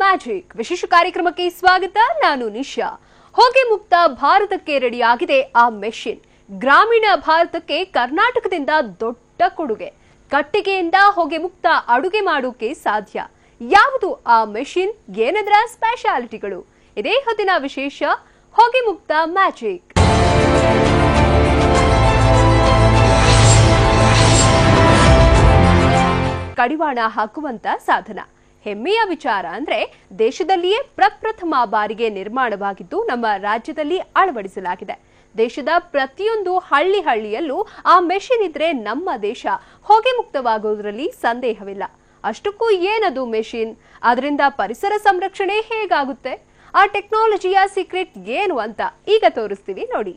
Magic ವಿಶೇಷ ಕಾರ್ಯಕ್ರಮಕ್ಕೆ ಸ್ವಾಗತ. ನಾನು ನಿಶಾ. ಹೊಗೆ ಮುಕ್ತ ಭಾರತಕ್ಕೆ ರೆಡಿಯಾಗಿದೆ ಆ ಮೆಷಿನ್. ಗ್ರಾಮೀಣ ಭಾರತಕ್ಕೆ ಕರ್ನಾಟಕದಿಂದ ದೊಡ್ಡ ಕೊಡುಗೆ. ಕಟ್ಟಿಗೆಯಿಂದ ಹೊಗೆ ಮುಕ್ತ ಅಡುಗೆ ಮಾಡೋಕೆ ಸಾಧ್ಯ. ಯಾವುದು ಆ ಮೆಷಿನ್? ಏನದರ ಸ್ಪೆಷಾಲಿಟಿಗಳು? ಇದೇ ಹೊತ್ತಿನ ವಿಶೇಷ ಹೊಗೆ ಮುಕ್ತ ಮ್ಯಾಜಿಕ್. ಕಡಿವಾಣ ಹಾಕುವಂತ ಸಾಧನ. ಹೆಮ್ಮೆಯ ವಿಚಾರ ಅಂದ್ರೆ ದೇಶದಲ್ಲಿಯೇ ಪ್ರಪ್ರಥಮ ಬಾರಿಗೆ ನಿರ್ಮಾಣವಾಗಿದ್ದು ನಮ್ಮ ರಾಜ್ಯದಲ್ಲಿ ಅಳವಡಿಸಲಾಗಿದೆ. ದೇಶದ ಪ್ರತಿಯೊಂದು ಹಳ್ಳಿಯಲ್ಲೂ ಆ ಮೆಷಿನ್ ಇದ್ರೆ ನಮ್ಮ ದೇಶ ಹೊಗೆ ಮುಕ್ತವಾಗುವುದರಲ್ಲಿ ಸಂದೇಹವಿಲ್ಲ. ಅಷ್ಟಕ್ಕೂ ಏನದು ಮೆಷಿನ್? ಅದರಿಂದ ಪರಿಸರ ಸಂರಕ್ಷಣೆ ಹೇಗಾಗುತ್ತೆ? ಆ ಟೆಕ್ನಾಲಜಿಯ ಸೀಕ್ರೆಟ್ ಏನು ಅಂತ ಈಗ ತೋರಿಸ್ತೀವಿ ನೋಡಿ.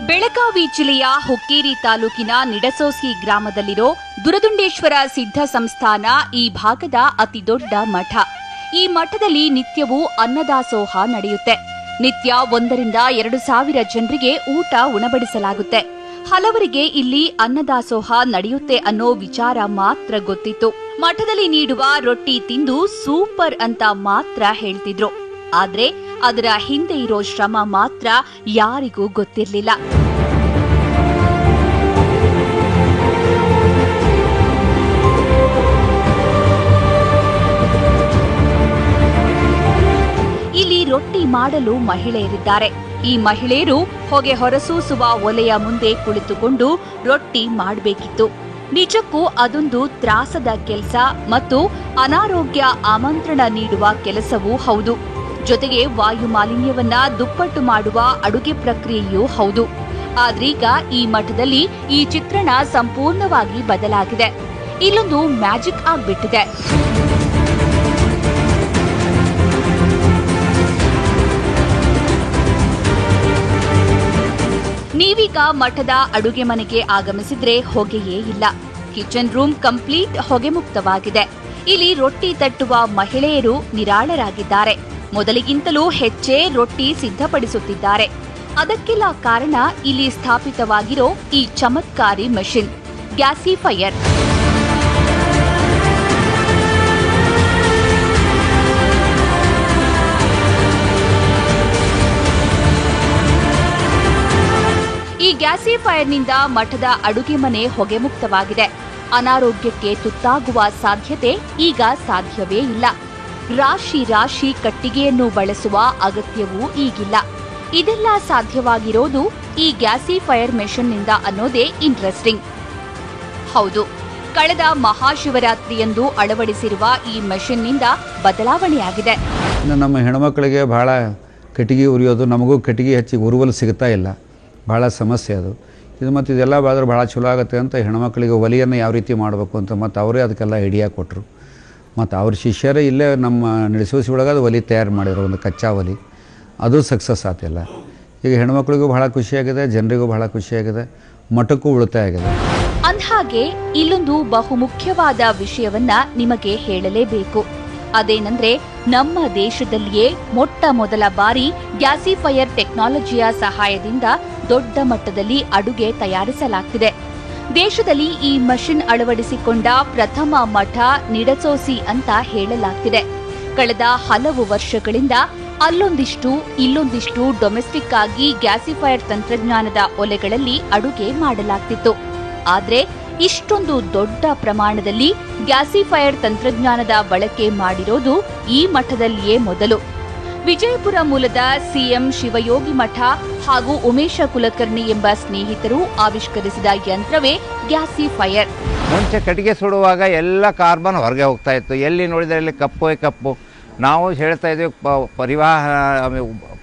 ಬೆಳಗಾವಿ ಜಿಲ್ಲೆಯ ಹುಕ್ಕೇರಿ ತಾಲೂಕಿನ ನಿಡಸೋಸಿ ಗ್ರಾಮದಲ್ಲಿರೋ ದುರದುಂಡೇಶ್ವರ ಸಿದ್ಧ ಸಂಸ್ಥಾನ ಈ ಭಾಗದ ಅತಿದೊಡ್ಡ ಮಠ. ಈ ಮಠದಲ್ಲಿ ನಿತ್ಯವೂ ಅನ್ನದಾಸೋಹ ನಡೆಯುತ್ತೆ. ನಿತ್ಯ 1,000-2,000 ಜನರಿಗೆ ಊಟ ಉಣಬಡಿಸಲಾಗುತ್ತೆ. ಹಲವರಿಗೆ ಇಲ್ಲಿ ಅನ್ನದಾಸೋಹ ನಡೆಯುತ್ತೆ ಅನ್ನೋ ವಿಚಾರ ಮಾತ್ರ ಗೊತ್ತಿತ್ತು. ಮಠದಲ್ಲಿ ನೀಡುವ ರೊಟ್ಟಿ ತಿಂದು ಸೂಪರ್ ಅಂತ ಮಾತ್ರ ಹೇಳ್ತಿದ್ರು. ಆದ್ರೆ ಅದರ ಹಿಂದೆ ಇರೋ ಶ್ರಮ ಮಾತ್ರ ಯಾರಿಗೂ ಗೊತ್ತಿರಲಿಲ್ಲ. ಇಲ್ಲಿ ರೊಟ್ಟಿ ಮಾಡಲು ಮಹಿಳೆಯರಿದ್ದಾರೆ. ಈ ಮಹಿಳೆಯರು ಹೊಗೆ ಹೊರಸೂಸುವ ಒಲೆಯ ಮುಂದೆ ಕುಳಿತುಕೊಂಡು ರೊಟ್ಟಿ ಮಾಡಬೇಕಿತ್ತು. ನಿಜಕ್ಕೂ ಅದೊಂದು ತ್ರಾಸದ ಕೆಲಸ ಮತ್ತು ಅನಾರೋಗ್ಯ ಆಮಂತ್ರಣ ನೀಡುವ ಕೆಲಸವೂ ಹೌದು. ಜೊತೆಗೆ ವಾಯು ಮಾಲಿನ್ಯವನ್ನ ದುಪ್ಪಟ್ಟು ಮಾಡುವ ಅಡುಗೆ ಪ್ರಕ್ರಿಯೆಯೂ ಹೌದು. ಆದ್ರೀಗ ಈ ಮಠದಲ್ಲಿ ಈ ಚಿತ್ರಣ ಸಂಪೂರ್ಣವಾಗಿ ಬದಲಾಗಿದೆ. ಇಲ್ಲೊಂದು ಮ್ಯಾಜಿಕ್ ಆಗ್ಬಿಟ್ಟಿದೆ. ನೀವೀಗ ಮಠದ ಅಡುಗೆ ಮನೆಗೆ ಆಗಮಿಸಿದ್ರೆ ಹೊಗೆಯೇ ಇಲ್ಲ. ಕಿಚನ್ ರೂಮ್ ಕಂಪ್ಲೀಟ್ ಹೊಗೆ ಮುಕ್ತವಾಗಿದೆ. ಇಲ್ಲಿ ರೊಟ್ಟಿ ತಟ್ಟುವ ಮಹಿಳೆಯರು ನಿರಾಳರಾಗಿದ್ದಾರೆ. ಮೊದಲಿಗಿಂತಲೂ ಹೆಚ್ಚೇ ರೊಟ್ಟಿ ಸಿದ್ಧಪಡಿಸುತ್ತಿದ್ದಾರೆ. ಅದಕ್ಕೆಲ್ಲ ಕಾರಣ ಇಲ್ಲಿ ಸ್ಥಾಪಿತವಾಗಿರೋ ಈ ಚಮತ್ಕಾರಿ ಮೆಷಿನ್ ಗ್ಯಾಸಿಫೈಯರ್. ಈ ಗ್ಯಾಸಿಫೈಯರ್ನಿಂದ ಮಠದ ಅಡುಗೆ ಮನೆ ಹೊಗೆ ಮುಕ್ತವಾಗಿದೆ. ಅನಾರೋಗ್ಯಕ್ಕೆ ತುತ್ತಾಗುವ ಸಾಧ್ಯತೆ ಈಗ ಸಾಧ್ಯವೇ ಇಲ್ಲ. ರಾಶಿ ಕಟ್ಟಿಗೆಯನ್ನು ಬಳಸುವ ಅಗತ್ಯವೂ ಈಗಿಲ್ಲ. ಇದೆಲ್ಲ ಸಾಧ್ಯವಾಗಿರೋದು ಈ ಗ್ಯಾಸಿಫೈಯರ್ ಮೆಷಿನ್ನಿಂದ ಅನ್ನೋದೇ ಇಂಟ್ರೆಸ್ಟಿಂಗ್. ಹೌದು, ಕಳೆದ ಮಹಾಶಿವರಾತ್ರಿಯಂದು ಅಳವಡಿಸಿರುವ ಈ ಮೆಷಿನ್ನಿಂದ ಬದಲಾವಣೆಯಾಗಿದೆ. ನಮ್ಮ ಹೆಣ್ಮಕ್ಳಿಗೆ ಬಹಳ ಕಟ್ಟಿಗೆ ಉರಿಯೋದು, ನಮಗೂ ಕಟ್ಟಿಗೆ ಹೆಚ್ಚಿಗೆ ಉರುವಲು ಸಿಗ್ತಾ ಇಲ್ಲ. ಭಾಳ ಸಮಸ್ಯೆ ಅದು. ಇದು ಮತ್ತು ಇದೆಲ್ಲ ಬಾದ್ರೆ ಭಾಳ ಚಲೋ ಆಗುತ್ತೆ ಅಂತ ಹೆಣ್ಮಕ್ಳಿಗೆ ಒಲೆಯನ್ನು ಯಾವ ರೀತಿ ಮಾಡಬೇಕು ಅಂತ ಮತ್ತು ಅವರೇ ಅದಕ್ಕೆಲ್ಲ ಐಡಿಯಾ ಕೊಟ್ಟರು. ಮತ್ತು ಅವ್ರ ಶಿಷ್ಯರೇ ಇಲ್ಲೇ ನಮ್ಮ ನಿಡಸೋಸಿ ಒಳಗೆ ಅದು ಒಲೆ ತಯಾರು ಮಾಡಿರೋ ಒಂದು ಕಚ್ಚಾ ಒಲೆ, ಅದು ಸಕ್ಸಸ್ ಆಗ್ತಿಲ್ಲ. ಈಗ ಹೆಣ್ಮಕ್ಳಿಗೂ ಬಹಳ ಖುಷಿಯಾಗಿದೆ, ಜನರಿಗೂ ಬಹಳ ಖುಷಿಯಾಗಿದೆ, ಮಠಕ್ಕೂ ಉಳಿತಾಯ ಆಗಿದೆ. ಅಂದಹಾಗೆ ಇಲ್ಲೊಂದು ಬಹುಮುಖ್ಯವಾದ ವಿಷಯವನ್ನ ನಿಮಗೆ ಹೇಳಲೇಬೇಕು. ಅದೇನೆಂದ್ರೆ ನಮ್ಮ ದೇಶದಲ್ಲಿಯೇ ಮೊಟ್ಟ ಮೊದಲ ಬಾರಿ ಗ್ಯಾಸಿಫೈಯರ್ ಟೆಕ್ನಾಲಜಿಯ ಸಹಾಯದಿಂದ ದೊಡ್ಡ ಮಟ್ಟದಲ್ಲಿ ಅಡುಗೆ ತಯಾರಿಸಲಾಗ್ತಿದೆ. ದೇಶದಲ್ಲಿ ಈ ಮಷಿನ್ ಅಳವಡಿಸಿಕೊಂಡ ಪ್ರಥಮ ಮಠ ನಿಡಸೋಸಿ ಅಂತ ಹೇಳಲಾಗ್ತಿದೆ. ಕಳೆದ ಹಲವು ವರ್ಷಗಳಿಂದ ಅಲ್ಲೊಂದಿಷ್ಟು ಇಲ್ಲೊಂದಿಷ್ಟು ಡೊಮೆಸ್ಟಿಕ್ ಆಗಿ ಗ್ಯಾಸಿಫೈಯರ್ ತಂತ್ರಜ್ಞಾನದ ಒಲೆಗಳಲ್ಲಿ ಅಡುಗೆ ಮಾಡಲಾಗ್ತಿತ್ತು. ಆದ್ರೆ ಇಷ್ಟೊಂದು ದೊಡ್ಡ ಪ್ರಮಾಣದಲ್ಲಿ ಗ್ಯಾಸಿಫೈಯರ್ ತಂತ್ರಜ್ಞಾನದ ಬಳಕೆ ಮಾಡಿರೋದು ಈ ಮಠದಲ್ಲಿಯೇ ಮೊದಲು. ವಿಜಯಪುರ ಮೂಲದ ಸಿಎಂ ಶಿವಯೋಗಿ ಮಠ ಹಾಗೂ ಉಮೇಶ ಕುಲಕರ್ಣಿ ಎಂಬ ಸ್ನೇಹಿತರು ಆವಿಷ್ಕರಿಸಿದ ಯಂತ್ರವೇ ಗ್ಯಾಸಿಫೈಯರ್. ಮುಂಚೆ ಕಟ್ಟಿಗೆ ಸುಡುವಾಗ ಎಲ್ಲ ಕಾರ್ಬನ್ ಹೊರಗೆ ಹೋಗ್ತಾ ಇತ್ತು. ಎಲ್ಲಿ ನೋಡಿದರೆ ಕಪ್ಪು. ನಾವು ಹೇಳ್ತಾ ಇದ್ದೇವೆ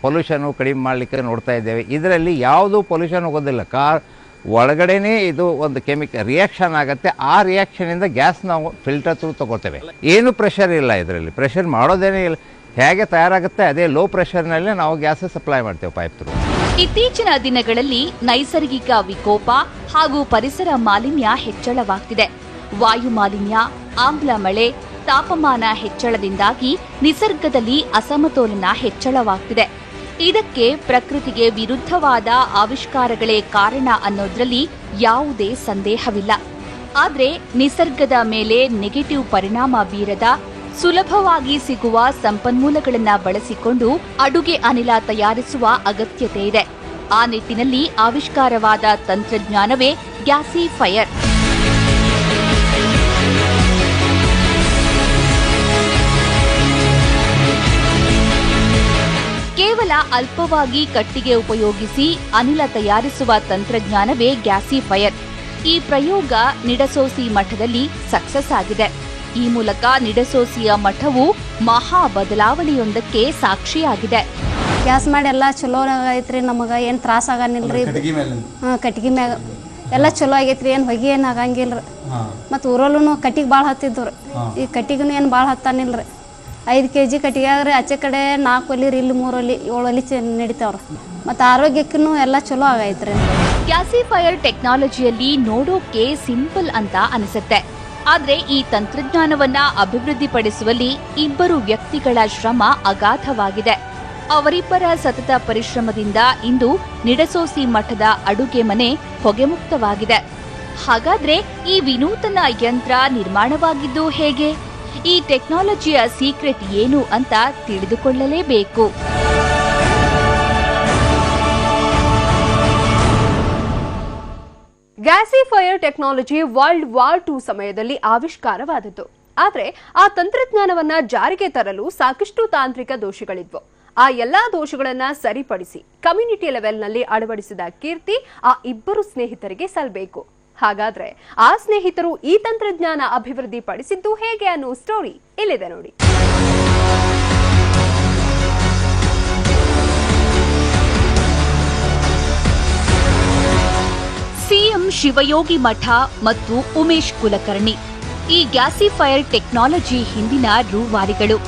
ಪೊಲ್ಯೂಷನು ಕಡಿಮೆ ಮಾಡಲಿಕ್ಕೆ ನೋಡ್ತಾ ಇದ್ದೇವೆ. ಇದರಲ್ಲಿ ಯಾವುದೂ ಪೊಲ್ಯೂಷನ್ ಹೋಗೋದಿಲ್ಲ. ಒಳಗಡೆನೇ ಇದು ಒಂದು ಕೆಮಿಕಲ್ ರಿಯಾಕ್ಷನ್ ಆಗುತ್ತೆ. ಆ ರಿಯಾಕ್ಷನಿಂದ ಗ್ಯಾಸ್ ನಾವು ಫಿಲ್ಟರ್ ಥ್ರೂ ತಗೋತೇವೆ. ಏನು ಪ್ರೆಷರ್ ಇಲ್ಲ ಇದರಲ್ಲಿ, ಪ್ರೆಷರ್ ಮಾಡೋದೇನೇ ಇಲ್ಲ. ಹೇಗೆ ತಯಾರಾಗುತ್ತೆ ಅದೇ ಲೋ ಪ್ರೆಷರ್ನಲ್ಲೇ ನಾವು ಗ್ಯಾಸ್ ಸಪ್ಲೈ ಮಾಡ್ತೇವೆ ಪೈಪ್ ಥ್ರೂ. ಇತ್ತೀಚಿನ ದಿನಗಳಲ್ಲಿ ನೈಸರ್ಗಿಕ ವಿಕೋಪ ಹಾಗೂ ಪರಿಸರ ಮಾಲಿನ್ಯ ಹೆಚ್ಚಳವಾಗ್ತಿದೆ. ವಾಯು ಮಾಲಿನ್ಯ, ಆಮ್ಲ ಮಳೆ, ತಾಪಮಾನ ಹೆಚ್ಚಳದಿಂದಾಗಿ ನಿಸರ್ಗದಲ್ಲಿ ಅಸಮತೋಲನ ಹೆಚ್ಚಳವಾಗ್ತಿದೆ. ಇದಕ್ಕೆ ಪ್ರಕೃತಿಗೆ ವಿರುದ್ಧವಾದ ಆವಿಷ್ಕಾರಗಳೇ ಕಾರಣ ಅನ್ನೋದ್ರಲ್ಲಿ ಯಾವುದೇ ಸಂದೇಹವಿಲ್ಲ. ಆದ್ರೆ ನಿಸರ್ಗದ ಮೇಲೆ ನೆಗೆಟಿವ್ ಪರಿಣಾಮ ಬೀರದ ಸುಲಭವಾಗಿ ಸಿಗುವ ಸಂಪನ್ಮೂಲಗಳನ್ನ ಬಳಸಿಕೊಂಡು ಅಡುಗೆ ಅನಿಲ ತಯಾರಿಸುವ ಅಗತ್ಯತೆ ಇದೆ. ಆ ನಿಟ್ಟಿನಲ್ಲಿ ಆವಿಷ್ಕಾರವಾದ ತಂತ್ರಜ್ಞಾನವೇ ಗ್ಯಾಸಿಫೈಯರ್. ಕೇವಲ ಅಲ್ಪವಾಗಿ ಕಟ್ಟಿಗೆ ಉಪಯೋಗಿಸಿ ಅನಿಲ ತಯಾರಿಸುವ ತಂತ್ರಜ್ಞಾನವೇ ಗ್ಯಾಸಿಫೈಯರ್. ಈ ಪ್ರಯೋಗ ನಿಡಸೋಸಿ ಮಠದಲ್ಲಿ ಸಕ್ಸಸ್ ಆಗಿದೆ. ಈ ಮೂಲಕ ನಿಡಸೋಸಿಯ ಮಠವು ಮಹಾ ಬದಲಾವಣೆಯೊಂದಕ್ಕೆ ಸಾಕ್ಷಿಯಾಗಿದೆ. ಗ್ಯಾಸ್ ಮಾಡಿ ಎಲ್ಲ ಚಲೋ ಆಗೈತ್ರಿ, ನಮಗೆ ಏನು ತ್ರಾಸ ಆಗಂಗಿಲ್ರಿ. ಕಟ್ಟಿಗೆ ಮ್ಯಾಗ ಎಲ್ಲ ಚಲೋ ಆಗೈತ್ರಿ, ಏನು ಹೊಗೆ ಏನು ಆಗಂಗಿಲ್ರಿ. ಮತ್ತು ಊರಲ್ಲೂ ಕಟ್ಟಿಗೆ ಭಾಳ ಹತ್ತಿದ್ವು ರೀ. ಈ ಕಟ್ಟಿಗೂ ಏನು ಭಾಳ ಹತ್ತಾನಿಲ್ರಿ. 5 kg ಕಟ್ಟಿಗೆ ಆಗ್ರಿ, ಆಚೆ ಕಡೆ 4 ಒಲಿ ರೀ, ಇಲ್ಲಿ 3 ಒಲಿ 7 ಒಲಿ ನಡೀತಾವ್ರಿ. ಮತ್ತು ಆರೋಗ್ಯಕ್ಕೂ ಎಲ್ಲ ಚಲೋ ಆಗೈತ್ರಿ. ಗ್ಯಾಸಿಫೈಯರ್ ಟೆಕ್ನಾಲಜಿಯಲ್ಲಿ ನೋಡೋಕೆ ಸಿಂಪಲ್ ಅಂತ ಅನಿಸುತ್ತೆ. ಆದ್ರೆ ಈ ತಂತ್ರಜ್ಞಾನವನ್ನ ಅಭಿವೃದ್ಧಿಪಡಿಸುವಲ್ಲಿ 2 ವ್ಯಕ್ತಿಗಳ ಶ್ರಮ ಅಗಾಧವಾಗಿದೆ. ಅವರಿಬ್ಬರ ಸತತ ಪರಿಶ್ರಮದಿಂದ ಇಂದು ನಿಡಸೋಸಿ ಮಠದ ಅಡುಗೆ ಮನೆ ಹೊಗೆಮುಕ್ತವಾಗಿದೆ. ಹಾಗಾದ್ರೆ ಈ ವಿನೂತನ ಯಂತ್ರ ನಿರ್ಮಾಣವಾಗಿದ್ದು ಹೇಗೆ? ಈ ಟೆಕ್ನಾಲಜಿಯ ಸೀಕ್ರೆಟ್ ಏನು ಅಂತ ತಿಳಿದುಕೊಳ್ಳಲೇಬೇಕು. Gasifier technology world war II ಸಮಯದಲ್ಲಿ ಆವಿಷ್ಕಾರವಾದದ್ದು. ಆದರೆ ಆ ತಂತ್ರಜ್ಞಾನವನ್ನ ಜಾರಿಗೆ ತರಲು ಸಾಕಷ್ಟು ತಾಂತ್ರಿಕ ದೋಷಗಳಿದ್ವು. ಆ ಎಲ್ಲಾ ದೋಷಗಳನ್ನ ಸರಿಪಡಿಸಿ ಕಮ್ಯುನಿಟಿ ಲೆವೆಲ್ನಲ್ಲಿ ಅಳವಡಿಸಿದ ಕೀರ್ತಿ ಆ 2 ಸ್ನೇಹಿತರಿಗೆ ಸಲ್ಲಬೇಕು. ಹಾಗಾದ್ರೆ ಆ ಸ್ನೇಹಿತರು ಈ ತಂತ್ರಜ್ಞಾನ ಅಭಿವೃದ್ಧಿ ಪಡಿಸಿದ್ದು ಹೇಗೆ ಅನ್ನೋ ಸ್ಟೋರಿ ಇಲ್ಲಿದೆ ನೋಡಿ. ಸಿಎಂ ಶಿವಯೋಗಿ ಮಠ ಮತ್ತು ಉಮೇಶ್ ಕುಲಕರ್ಣಿ ಈ ಗ್ಯಾಸಿಫೈಯರ್ ಟೆಕ್ನಾಲಜಿ ಹಿಂದಿನ ರೂವಾರಿಗಳು.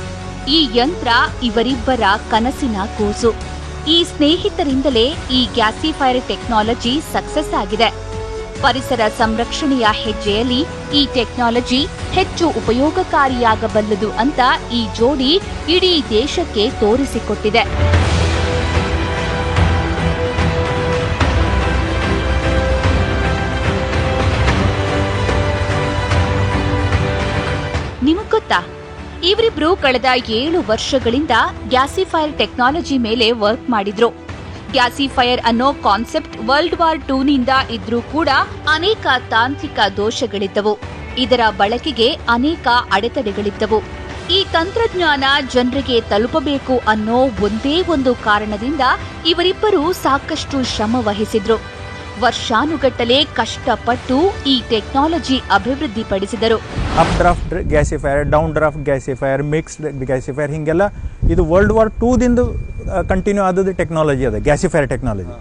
ಈ ಯಂತ್ರ ಇವರಿಬ್ಬರ ಕನಸಿನ ಕೂಸು. ಈ ಸ್ನೇಹಿತರಿಂದಲೇ ಈ ಗ್ಯಾಸಿಫೈಯರ್ ಟೆಕ್ನಾಲಜಿ ಸಕ್ಸಸ್ ಆಗಿದೆ. ಪರಿಸರ ಸಂರಕ್ಷಣೆಯ ಹೆಜ್ಜೆಯಲ್ಲಿ ಈ ಟೆಕ್ನಾಲಜಿ ಹೆಚ್ಚು ಉಪಯೋಗಕಾರಿಯಾಗಬಲ್ಲದು ಅಂತ ಈ ಜೋಡಿ ಇಡೀ ದೇಶಕ್ಕೆ ತೋರಿಸಿಕೊಟ್ಟಿದೆ. ನಿಮಗ್ ಗೊತ್ತಾ, ಇವರಿಬ್ರು ಕಳೆದ 7 ವರ್ಷಗಳಿಂದ ಗ್ಯಾಸಿಫೈಯರ್ ಟೆಕ್ನಾಲಜಿ ಮೇಲೆ ವರ್ಕ್ ಮಾಡಿದ್ರು. ಗ್ಯಾಸಿಫೈಯರ್ ಅನ್ನೋ ಕಾನ್ಸೆಪ್ಟ್ ವರ್ಲ್ಡ್ ವಾರ್ II ನಿಂದ ಇದ್ರೂ ಕೂಡ ಅನೇಕ ತಾಂತ್ರಿಕ ದೋಷಗಳಿದ್ದವು. ಇದರ ಬಳಕೆಗೆ ಅನೇಕ ಅಡೆತಡೆಗಳಿದ್ದವು. ಈ ತಂತ್ರಜ್ಞಾನ ಜನರಿಗೆ ತಲುಪಬೇಕು ಅನ್ನೋ ಒಂದೇ ಒಂದು ಕಾರಣದಿಂದ ಇವರಿಬ್ಬರು ಸಾಕಷ್ಟು ಶ್ರಮ ವಹಿಸಿದ್ರು. ವರ್ಷಾನುಗಟ್ಟಲೆ ಕಷ್ಟಪಟ್ಟು ಈ ಟೆಕ್ನಾಲಜಿ ಅಭಿವೃದ್ಧಿಪಡಿಸಿದರು. Up draft gasifier, down draft gasifier, mixed gasifier, ಹಿಂಗೆಲ್ಲ ಇದು ವರ್ಲ್ಡ್ ವಾರ್ II ದಿಂದ ಕಂಟಿನ್ಯೂ ಆದದ್ದು ಟೆಕ್ನಾಲಜಿ ಅದ ಗ್ಯಾಸಿಫೈಯರ್ ಟೆಕ್ನಾಲಜಿ.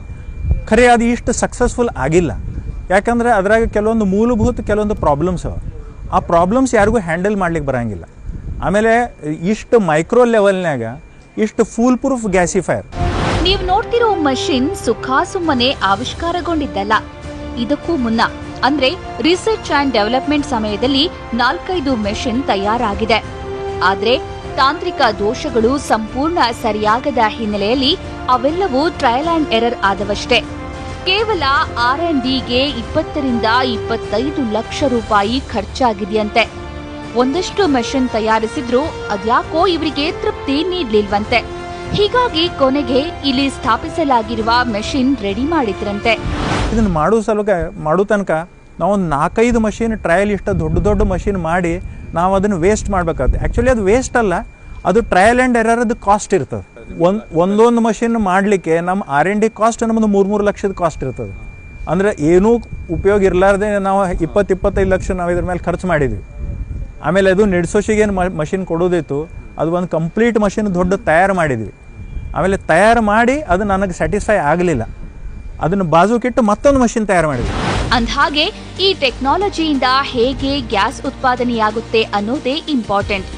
ಖರೆ ಅದು ಇಷ್ಟು ಸಕ್ಸಸ್ಫುಲ್ ಆಗಿಲ್ಲ. ಯಾಕಂದರೆ ಅದ್ರಾಗ ಕೆಲವೊಂದು ಪ್ರಾಬ್ಲಮ್ಸ್ ಅವ. ಆ ಪ್ರಾಬ್ಲಮ್ಸ್ ಯಾರಿಗೂ ಹ್ಯಾಂಡಲ್ ಮಾಡ್ಲಿಕ್ಕೆ ಬರೋಂಗಿಲ್ಲ. ಆಮೇಲೆ ಇಷ್ಟು ಮೈಕ್ರೋ ಲೆವೆಲ್ನಾಗ ಇಷ್ಟು ಫೂಲ್ ಪ್ರೂಫ್ ಗ್ಯಾಸಿಫೈಯರ್. ನೀವು ನೋಡ್ತಿರೋ ಮಷಿನ್ ಸುಖಾಸುಮ್ಮನೆ ಆವಿಷ್ಕಾರಗೊಂಡಿದ್ದಲ್ಲ. ಇದಕ್ಕೂ ಮುನ್ನ ಅಂದ್ರೆ ರಿಸರ್ಚ್ ಅಂಡ್ ಡೆವಲಪ್ಮೆಂಟ್ ಸಮಯದಲ್ಲಿ 4-5 ಮೆಷಿನ್ ತಯಾರಾಗಿದೆ. ಆದ್ರೆ ತಾಂತ್ರಿಕ ದೋಷಗಳು ಸಂಪೂರ್ಣ ಸರಿಯಾಗದ ಹಿನ್ನೆಲೆಯಲ್ಲಿ ಅವೆಲ್ಲವೂ ಟ್ರಯಲ್ ಅಂಡ್ ಎರರ್ ಆದವಷ್ಟೇ. ಕೇವಲ R&Dಗೆ 20 ರಿಂದ 25 ಲಕ್ಷ ರೂಪಾಯಿ ಖರ್ಚಾಗಿದೆಯಂತೆ. ಒಂದಷ್ಟು ಮೆಷಿನ್ ತಯಾರಿಸಿದ್ರು ಅದ್ಯಾಕೋ ಇವರಿಗೆ ತೃಪ್ತಿ ನೀಡ್ಲಿಲ್ವಂತೆ. ಹೀಗಾಗಿ ಕೊನೆಗೆ ಇಲ್ಲಿ ಸ್ಥಾಪಿಸಲಾಗಿರುವ ಮೆಷಿನ್ ರೆಡಿ ಮಾಡಿದ್ರಂತೆ. ಇದನ್ನು ಮಾಡೋ ತನಕ ನಾವು 4-5 ಮಷೀನ್ ಟ್ರಯಲ್ ಇಷ್ಟ ದೊಡ್ಡ ಮಷೀನ್ ಮಾಡಿ ನಾವು ಅದನ್ನು ವೇಸ್ಟ್ ಮಾಡಬೇಕಾಗುತ್ತೆ. ಆ್ಯಕ್ಚುಲಿ ಅದು ವೇಸ್ಟ್ ಅಲ್ಲ, ಅದು ಟ್ರಯಲ್ ಆ್ಯಂಡ್ ಎರರ್ ಅದು ಕಾಸ್ಟ್ ಇರ್ತದೆ. ಒಂದೊಂದು ಮಷೀನ್ ಮಾಡಲಿಕ್ಕೆ ನಮ್ಮ R&D ಕಾಸ್ಟ್ ನಮ್ಮದು 3 ಲಕ್ಷದ ಕಾಸ್ಟ್ ಇರ್ತದೆ. ಅಂದರೆ ಏನೂ ಉಪಯೋಗ ಇರಲಾರ್ದೆ ನಾವು 20-25 ಲಕ್ಷ ನಾವು ಇದ್ರ ಮೇಲೆ ಖರ್ಚು ಮಾಡಿದ್ವಿ. ಆಮೇಲೆ ಅದು ನಿಡ್ಸೋಶಿಗೇನು ಮಷಿನ್ ಕೊಡೋದಿತ್ತು, ಅದು ಒಂದು ಕಂಪ್ಲೀಟ್ ಮಷಿನ್ ದೊಡ್ಡ ತಯಾರು ಮಾಡಿದ್ವಿ. ಆಮೇಲೆ ತಯಾರು ಮಾಡಿ ಅದು ನನಗೆ ಸ್ಯಾಟಿಸ್ಫೈ ಆಗಲಿಲ್ಲ, ಅದನ್ನು ಬಾಜುಕಿಟ್ಟು ಮತ್ತೊಂದು ಮಷಿನ್ ತಯಾರು ಮಾಡಿದ್ವಿ. ಅಂದ್ಹಾಗೆ ಈ ಟೆಕ್ನಾಲಜಿಯಿಂದ ಹೇಗೆ ಗ್ಯಾಸ್ ಉತ್ಪಾದನೆಯಾಗುತ್ತೆ ಅನ್ನೋದೇ ಇಂಪಾರ್ಟೆಂಟ್.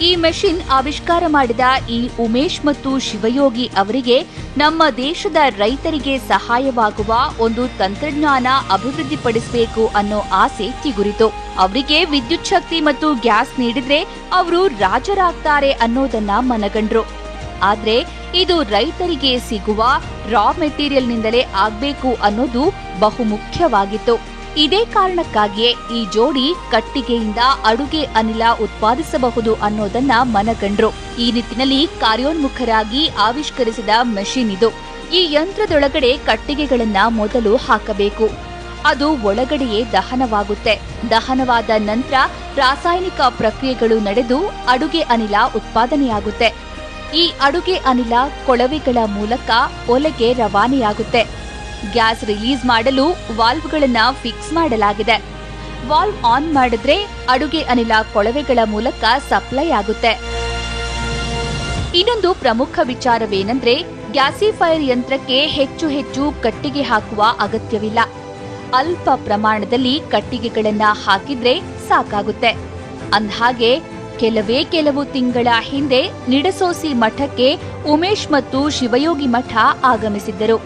ಈ ಮೆಷಿನ್ ಆವಿಷ್ಕಾರ ಮಾಡಿದ ಈ ಉಮೇಶ್ ಮತ್ತು ಶಿವಯೋಗಿ ಅವರಿಗೆ ನಮ್ಮ ದೇಶದ ರೈತರಿಗೆ ಸಹಾಯವಾಗುವ ಒಂದು ತಂತ್ರಜ್ಞಾನ ಅಭಿವೃದ್ಧಿಪಡಿಸಬೇಕು ಅನ್ನೋ ಆಸೆ ಚಿಗುರಿತು. ಅವರಿಗೆ ವಿದ್ಯುತ್ ಶಕ್ತಿ ಮತ್ತು ಗ್ಯಾಸ್ ನೀಡಿದ್ರೆ ಅವರು ರಾಜರಾಗ್ತಾರೆ ಅನ್ನೋದನ್ನ ಮನಗಂಡ್ರು. ಆದ್ರೆ ಇದು ರೈತರಿಗೆ ಸಿಗುವ ರಾ ಮೆಟೀರಿಯಲ್ನಿಂದಲೇ ಆಗ್ಬೇಕು ಅನ್ನೋದು ಬಹುಮುಖ್ಯವಾಗಿತ್ತು. ಇದೇ ಕಾರಣಕ್ಕಾಗಿಯೇ ಈ ಜೋಡಿ ಕಟ್ಟಿಗೆಯಿಂದ ಅಡುಗೆ ಅನಿಲ ಉತ್ಪಾದಿಸಬಹುದು ಅನ್ನೋದನ್ನ ಮನಗಂಡ್ರು. ಈ ನಿಟ್ಟಿನಲ್ಲಿ ಕಾರ್ಯೋನ್ಮುಖರಾಗಿ ಆವಿಷ್ಕರಿಸಿದ ಮೆಷಿನ್ ಇದು. ಈ ಯಂತ್ರದೊಳಗಡೆ ಕಟ್ಟಿಗೆಗಳನ್ನ ಮೊದಲು ಹಾಕಬೇಕು. ಅದು ಒಳಗಡೆಯೇ ದಹನವಾಗುತ್ತೆ. ದಹನವಾದ ನಂತರ ರಾಸಾಯನಿಕ ಪ್ರಕ್ರಿಯೆಗಳು ನಡೆದು ಅಡುಗೆ ಅನಿಲ ಉತ್ಪಾದನೆಯಾಗುತ್ತೆ. ಈ ಅಡುಗೆ ಅನಿಲ ಕೊಳವೆಗಳ ಮೂಲಕ ಒಲೆಗೆ ರವಾನೆಯಾಗುತ್ತೆ. ಗ್ಯಾಸ್ ರಿಲೀಸ್ ಮಾಡಲು ವಾಲ್ವ್ಗಳನ್ನ ಫಿಕ್ಸ್ ಮಾಡಲಾಗಿದೆ. ವಾಲ್ವ್ ಆನ್ ಮಾಡಿದ್ರೆ ಅಡುಗೆ ಅನಿಲ ಕೊಳವೆಗಳ ಮೂಲಕ ಸಪ್ಲೈ ಆಗುತ್ತೆ. ಇನ್ನೊಂದು ಪ್ರಮುಖ ವಿಚಾರವೇನೆಂದ್ರೆ ಗ್ಯಾಸಿಫೈರ್ ಯಂತ್ರಕ್ಕೆ ಹೆಚ್ಚು ಹೆಚ್ಚು ಕಟ್ಟಿಗೆ ಹಾಕುವ ಅಗತ್ಯವಿಲ್ಲ. ಅಲ್ಪ ಪ್ರಮಾಣದಲ್ಲಿ ಕಟ್ಟಿಗೆಗಳನ್ನ ಹಾಕಿದ್ರೆ ಸಾಕಾಗುತ್ತೆ. ಅಂದ್ಹಾಗೆ ಕೆಲವು ತಿಂಗಳ ಹಿಂದೆ ನಿಡಸೋಸಿ ಮಠಕ್ಕೆ ಉಮೇಶ್ ಮತ್ತು ಶಿವಯೋಗಿ ಮಠ ಆಗಮಿಸಿದ್ದರು.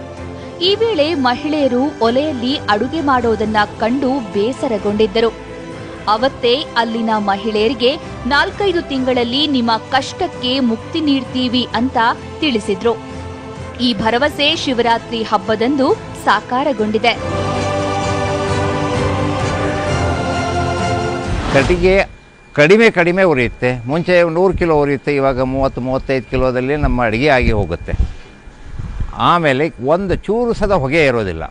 ಈ ವೇಳೆ ಮಹಿಳೆಯರು ಒಲೆಯಲ್ಲಿ ಅಡುಗೆ ಮಾಡೋದನ್ನ ಕಂಡು ಬೇಸರಗೊಂಡಿದ್ದರು. ಅವತ್ತೇ ಅಲ್ಲಿನ ಮಹಿಳೆಯರಿಗೆ 4-5 ತಿಂಗಳಲ್ಲಿ ನಿಮ್ಮ ಕಷ್ಟಕ್ಕೆ ಮುಕ್ತಿ ನೀಡ್ತೀವಿ ಅಂತ ತಿಳಿಸಿದ್ರು. ಈ ಭರವಸೆ ಶಿವರಾತ್ರಿ ಹಬ್ಬದಂದು ಸಾಕಾರಗೊಂಡಿದೆ. ಕಟ್ಟಿಗೆ ಕಡಿಮೆ ಉರಿಯುತ್ತೆ. ಮುಂಚೆ 100 ಕಿಲೋ ಉರಿಯುತ್ತೆ, ಇವಾಗ 30-35 ಕಿಲೋದಲ್ಲಿ ನಮ್ಮ ಅಡುಗೆ ಆಗಿ ಹೋಗುತ್ತೆ. ಆಮೇಲೆ ಒಂದು ಚೂರು ಸದ ಹೊಗೆ ಇರೋದಿಲ್ಲ.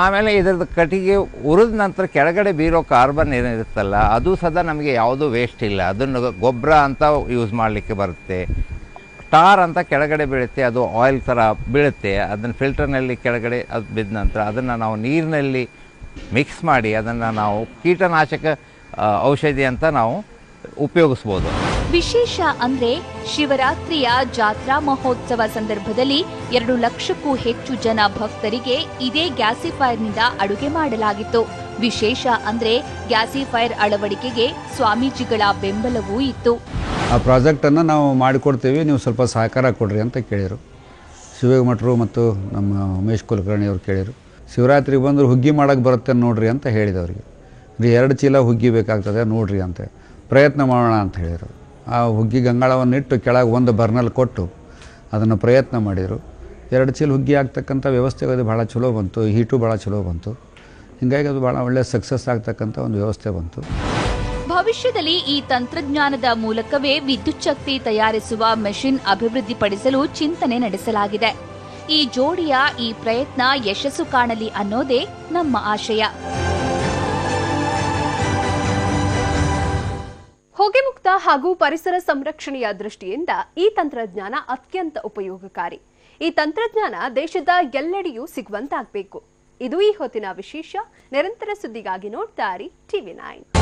ಆಮೇಲೆ ಇದರದ್ದು ಕಟ್ಟಿಗೆ ಉರಿದ ನಂತರ ಕೆಳಗಡೆ ಬೀರೋ ಕಾರ್ಬನ್ ಏನಿರುತ್ತಲ್ಲ ಅದು ಸದಾ ನಮಗೆ ಯಾವುದೂ ವೇಸ್ಟ್ ಇಲ್ಲ. ಅದನ್ನು ಗೊಬ್ಬರ ಅಂತ ಯೂಸ್ ಮಾಡಲಿಕ್ಕೆ ಬರುತ್ತೆ. ಟಾರ್ ಅಂತ ಕೆಳಗಡೆ ಬೀಳುತ್ತೆ, ಅದು ಆಯಿಲ್ ಥರ ಬೀಳುತ್ತೆ. ಅದನ್ನು ಫಿಲ್ಟರ್ನಲ್ಲಿ ಕೆಳಗಡೆ ಅದು ಬಿದ್ದ ನಂತರ ಅದನ್ನು ನಾವು ನೀರಿನಲ್ಲಿ ಮಿಕ್ಸ್ ಮಾಡಿ ಅದನ್ನು ನಾವು ಕೀಟನಾಶಕ ಔಷಧಿ ಅಂತ ನಾವು ಉಪಯೋಗಿಸ್ಬೋದು. ವಿಶೇಷ ಅಂದ್ರೆ ಶಿವರಾತ್ರಿಯ ಜಾತ್ರಾ ಮಹೋತ್ಸವ ಸಂದರ್ಭದಲ್ಲಿ 2 ಲಕ್ಷಕ್ಕೂ ಹೆಚ್ಚು ಜನ ಭಕ್ತರಿಗೆ ಇದೇ ಗ್ಯಾಸಿಫೈರ್ನಿಂದ ಅಡುಗೆ ಮಾಡಲಾಗಿತ್ತು. ವಿಶೇಷ ಅಂದ್ರೆ ಗ್ಯಾಸಿಫೈರ್ ಅಳವಡಿಕೆಗೆ ಸ್ವಾಮೀಜಿಗಳ ಬೆಂಬಲವೂ ಇತ್ತು. ಆ ಪ್ರಾಜೆಕ್ಟನ್ನು ನಾವು ಮಾಡಿಕೊಡ್ತೀವಿ, ನೀವು ಸ್ವಲ್ಪ ಸಹಕಾರ ಕೊಡ್ರಿ ಅಂತ ಕೇಳಿದರು. ಶಿವಯೋಗಿ ಮಠರು ಮತ್ತು ನಮ್ಮ ಉಮೇಶ್ ಕುಲಕರ್ಣಿ ಅವರು ಕೇಳಿದರು. ಶಿವರಾತ್ರಿಗೆ ಬಂದರೂ ಹುಗ್ಗಿ ಮಾಡೋಕ್ಕೆ ಬರುತ್ತೆ ನೋಡ್ರಿ ಅಂತ ಹೇಳಿದವ್ರಿಗೆ. 2 ಚೀಲ ಹುಗ್ಗಿ ಬೇಕಾಗ್ತದೆ ನೋಡ್ರಿ ಅಂತ ಪ್ರಯತ್ನ ಮಾಡೋಣ ಅಂತ ಹೇಳಿದರು. ಆ ಹುಗ್ಗಿ ಗಂಗಾಳವನ್ನಿಟ್ಟು ಕೆಳಗೆ ಒಂದು ಬರ್ನಲ್ಲಿ ಕೊಟ್ಟು ಅದನ್ನು ಪ್ರಯತ್ನ ಮಾಡಿದರು. 2 ಚೀಲ ಹುಗ್ಗಿ ಆಗ್ತಕ್ಕಂಥ ವ್ಯವಸ್ಥೆ ಅದು ಭಾಳ ಚಲೋ ಬಂತು. ಹೀಟು ಭಾಳ ಚಲೋ ಬಂತು. ಹೀಗಾಗಿ ಅದು ಭಾಳ ಒಳ್ಳೆಯ ಸಕ್ಸಸ್ ಆಗ್ತಕ್ಕಂಥ ಒಂದು ವ್ಯವಸ್ಥೆ ಬಂತು. ಭವಿಷ್ಯದಲ್ಲಿ ಈ ತಂತ್ರಜ್ಞಾನದ ಮೂಲಕವೇ ವಿದ್ಯುತ್ ಶಕ್ತಿ ತಯಾರಿಸುವ ಮೆಷಿನ್ ಅಭಿವೃದ್ಧಿಪಡಿಸಲು ಚಿಂತನೆ ನಡೆಸಲಾಗಿದೆ. ಈ ಜೋಡಿಯ ಈ ಪ್ರಯತ್ನ ಯಶಸ್ಸು ಕಾಣಲಿ ಅನ್ನೋದೇ ನಮ್ಮ ಆಶಯ. ಹೊಗೆ ಮುಕ್ತ ಹಾಗೂ ಪರಿಸರ ಸಂರಕ್ಷಣೆಯ ದೃಷ್ಟಿಯಿಂದ ಈ ತಂತ್ರಜ್ಞಾನ ಅತ್ಯಂತ ಉಪಯೋಗಕಾರಿ. ಈ ತಂತ್ರಜ್ಞಾನ ದೇಶದ ಎಲ್ಲೆಡೆಯೂ ಸಿಗುವಂತಾಗಬೇಕು. ಇದು ಈ ಹೊತ್ತಿನ ವಿಶೇಷ. ನಿರಂತರ ಸುದ್ದಿಗಾಗಿ ನೋಡ್ತಾ ಇರಿ TV9.